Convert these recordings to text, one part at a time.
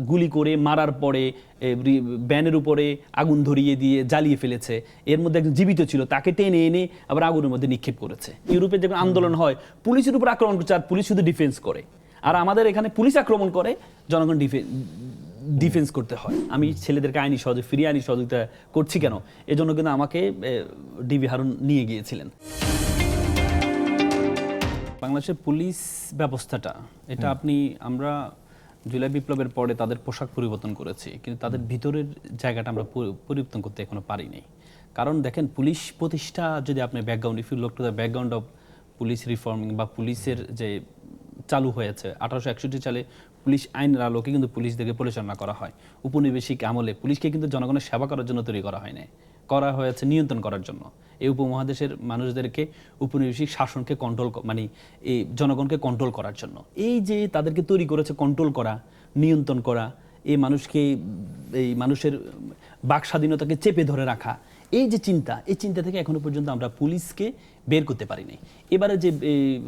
গুলি করে মারার পরে ব্যানের উপরে আগুন ধরিয়ে দিয়ে জ্বালিয়ে ফেলেছে। এর মধ্যে একজন জীবিত ছিল, তাকে টেনে এনে আবার আগুনের মধ্যে নিক্ষেপ করেছে। ইউরোপে যখন আন্দোলন হয় পুলিশের উপর আক্রমণ করছে, আর পুলিশ শুধু ডিফেন্স করে। আর আমাদের এখানে পুলিশ আক্রমণ করে, জনগণ ডিফেন্স করতে হয়। আমি ছেলেদেরকে আইনি সহযোগিতা, ফিরিয়ে আইনি সহযোগিতা করছি কেন, এজন্য কিন্তু আমাকে ডিবি হারুন নিয়ে গিয়েছিলেন। বাংলাদেশের পুলিশ ব্যবস্থাটা এটা আমরা জুলাই বিপ্লবের পরে তাদের পোশাক পরিবর্তন করেছি, কিন্তু তাদের ভিতরের জায়গাটা আমরা পরিবর্তন করতে এখনো পারিনি। কারণ দেখেন, পুলিশ প্রতিষ্ঠা যদি আপনি background, if you look to the background of police reforming বা পুলিশের যে চালু হয়েছে 1861 সালে পুলিশ আইনের আলোকে কিন্তু পুলিশদেরকে পরিচালনা করা হয়। উপনিবেশিক আমলে পুলিশকে কিন্তু জনগণের সেবা করার জন্য তৈরি করা হয় না, করা হয়েছে নিয়ন্ত্রণ করার জন্য। এই উপমহাদেশের মানুষদেরকে উপনিবেশিক শাসনকে কন্ট্রোল, মানে এই জনগণকে কন্ট্রোল করার জন্য। এই যে তাদেরকে তৈরি করেছে কন্ট্রোল করা, নিয়ন্ত্রণ করা, এই মানুষের বাক স্বাধীনতাকে চেপে ধরে রাখা, এই যে চিন্তা, এই চিন্তা থেকে এখনো পর্যন্ত আমরা পুলিশকে বের করতে পারিনি। এবারে যে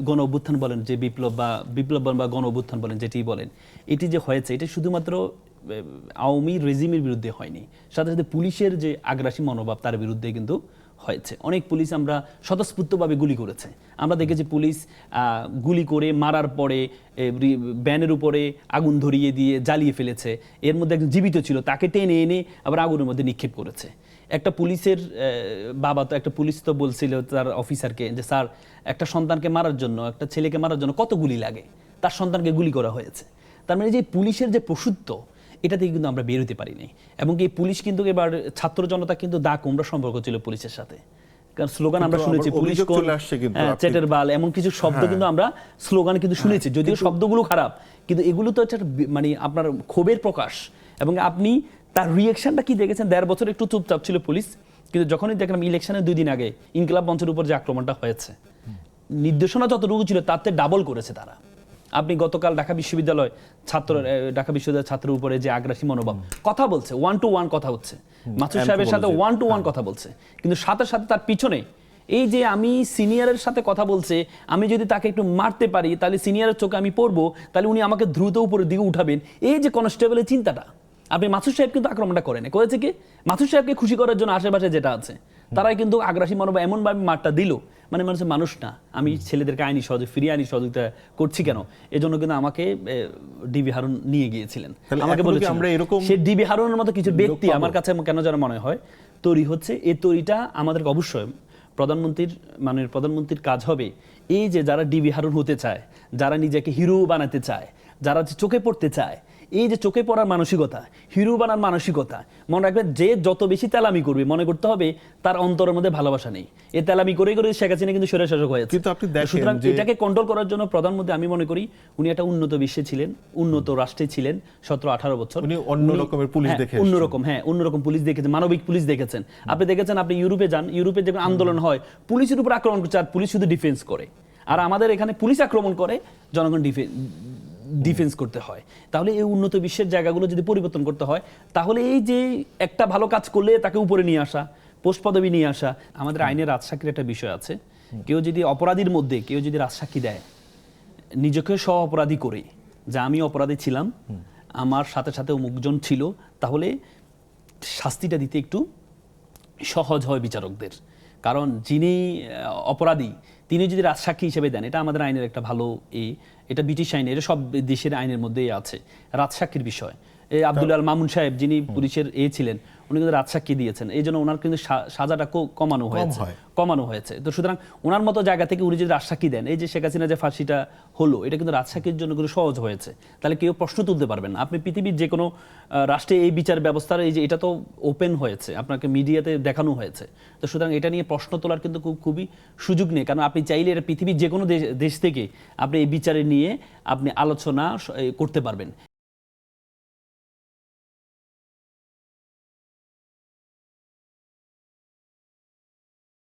গণ অভ্যুত্থান বলেন, যে বিপ্লব বলেন বা গণ অভ্যুত্থান বলেন, যেটি বলেন, এটি যে হয়েছে এটা শুধুমাত্র আওয়ামী রেজিমের বিরুদ্ধে হয়নি, সাথে সাথে পুলিশের যে আগ্রাসী মনোভাব তার বিরুদ্ধে কিন্তু হয়েছে। অনেক পুলিশ আমরা স্বতঃস্ফূর্তভাবে গুলি করেছে। আমরা দেখেছি পুলিশ গুলি করে মারার পরে ব্যানের উপরে আগুন ধরিয়ে দিয়ে জ্বালিয়ে ফেলেছে। এর মধ্যে একজন জীবিত ছিল, তাকে টেনে এনে আবার আগুনের মধ্যে নিক্ষেপ করেছে। একটা পুলিশের বাবা তো, একটা পুলিশ তো বলছিল তার অফিসারকে যে স্যার, একটা সন্তানকে মারার জন্য, একটা ছেলেকে মারার জন্য কত গুলি লাগে, তার সন্তানকে গুলি করা হয়েছে। তার মানে যে পুলিশের যে পশুত্ব, এটা থেকে কিন্তু আমরা বের হতে পারিনি। এবং এই পুলিশ কিন্তু এবার ছাত্র জনতা কিন্তু দা কুমড়া সম্পর্ক ছিল পুলিশের সাথে। কারণ স্লোগান আমরা শুনেছি, পুলিশ চেটের বাল, এমন কিছু শব্দ কিন্তু আমরা স্লোগান কিন্তু শুনেছি, যদিও শব্দগুলো খারাপ, কিন্তু এগুলো তো মানে আপনার ক্ষোভের প্রকাশ। এবং আপনি তার রিয়েকশনটা কি দেখেছেন? 1.5 বছর একটু চুপচাপ ছিল পুলিশ, কিন্তু যখনই দেখলাম ইলেকশনের 2 দিন আগে ইনকিলাব মঞ্চের উপর যে আক্রমণটা হয়েছে, নির্দেশনা যতটুকু ছিল তার থেকে ডাবল করেছে তারা। আপনি গতকাল ঢাকা বিশ্ববিদ্যালয় ছাত্রের উপরে যে আগ্রাসী মনোভাব, কথা বলছে 1 to 1 কথা হচ্ছে, মাসুদ সাহেবের সাথে 1 to 1 কথা বলছে, কিন্তু সাথে সাথে তার পিছনে এই যে আমি সিনিয়রের সাথে কথা বলছে, আমি যদি তাকে একটু মারতে পারি তাহলে সিনিয়রের চোখে আমি পড়বো, তাহলে উনি আমাকে দ্রুত উপরের দিকে উঠাবেন, এই যে কনস্টেবলের চিন্তাটা। আপনি মাসুদ সাহেব কিন্তু আক্রমণটা করেছে কি মাসুদ সাহেবকে খুশি করার জন্য আশেপাশে যেটা আছে তারাই কিন্তু আগ্রাসী মনোভাব এমনভাবে মারটা দিল, মানে মানুষের মানুষ না। আমি ছেলেদেরকে ফিরিয়ে আইনি সহযোগিতা করছি কেন, এজন্য কিন্তু আমাকে ডিবি হারুন নিয়ে গিয়েছিলেন। আমাকে বলেছেন সে ডিবি হারুনের মতো কিছু ব্যক্তি আমার কাছে কেন যেন মনে হয় তৈরি হচ্ছে। এই তৈরিটা আমাদেরকে অবশ্যই মাননীয় প্রধানমন্ত্রীর কাজ হবে। এই যে যারা ডিবি হারুন হতে চায়, যারা নিজেকে হিরো বানাতে চায়, যারা চোখে পড়তে চায়, এই যে চোখে পড়ার মানসিকতা, হিরো বানার মানসিকতা, মনে রাখবেন যে যত বেশি তেলামি করবে, মনে করতে হবে তার অন্তরের মধ্যে ভালোবাসা নেই। এই তেলামি করে করে শেখ হাসিনা কিন্তু স্বৈরশাসক হয়েছে। সুতরাং এটাকে কন্ট্রোল করার জন্য প্রধানমন্ত্রী, আমি মনে করি উনি একটা উন্নত বিশ্বে ছিলেন, উন্নত রাষ্ট্রে ছিলেন 17-18 বছর। অন্য রকমের পুলিশ দেখেছেন, অন্যরকম পুলিশ দেখেছেন, মানবিক পুলিশ দেখেছেন। আপনি দেখেছেন, আপনি ইউরোপে যান, ইউরোপে যখন আন্দোলন হয় পুলিশের উপর আক্রমণ করছে, আর পুলিশ শুধু ডিফেন্স করে। আর আমাদের এখানে পুলিশ আক্রমণ করে, জনগণ ডিফেন্স করতে হয়। তাহলে এই উন্নত বিশ্বের জায়গাগুলো যদি পরিবর্তন করতে হয়, তাহলে এই যে একটা ভালো কাজ করলে তাকে উপরে নিয়ে আসা, পোস্ট পদবি নিয়ে আসা, আমাদের আইনের রাজসাক্ষীর একটা বিষয় আছে। কেউ যদি অপরাধীর মধ্যে কেউ যদি রাজসাক্ষী দেয় নিজেকে সহ অপরাধী করে, যে আমি অপরাধী ছিলাম, আমার সাথে সাথে অমুকজন ছিল, তাহলে শাস্তিটা দিতে একটু সহজ হয় বিচারকদের। কারণ যিনি অপরাধী তিনি যদি রাজসাক্ষী হিসেবে দেন, এটা আমাদের আইনের একটা ভালো এটা ব্রিটিশ আইনে, এটা সব দেশের আইনের মধ্যেই আছে রাজসাক্ষীর বিষয়। আব্দুল আল মামুন সাহেব যিনি পুলিশের ছিলেন, উনি কিন্তু রাজসাক্ষী দিয়েছেন, এই জন্য ওনার কিন্তু সাজাটা কমানো হয়েছে। তো সুতরাং ওনার মতো জায়গা থেকে উনি যদি রাজসাক্ষী দেন, এই যে শেখ হাসিনা যে ফাঁসিটা হলো, এটা কিন্তু রাজসাক্ষীর জন্য কিন্তু সহজ হয়েছে। তাহলে কেউ প্রশ্ন তুলতে পারবেন না। আপনি পৃথিবীর যে কোনো রাষ্ট্রে এই বিচার ব্যবস্থার এই যে এটা তো ওপেন হয়েছে, আপনাকে মিডিয়াতে দেখানো হয়েছে। তো সুতরাং এটা নিয়ে প্রশ্ন তোলার কিন্তু খুবই সুযোগ নেই। কারণ আপনি চাইলে এটা পৃথিবীর যে কোনো দেশ থেকে আপনি এই বিচারে নিয়ে আপনি আলোচনা করতে পারবেন।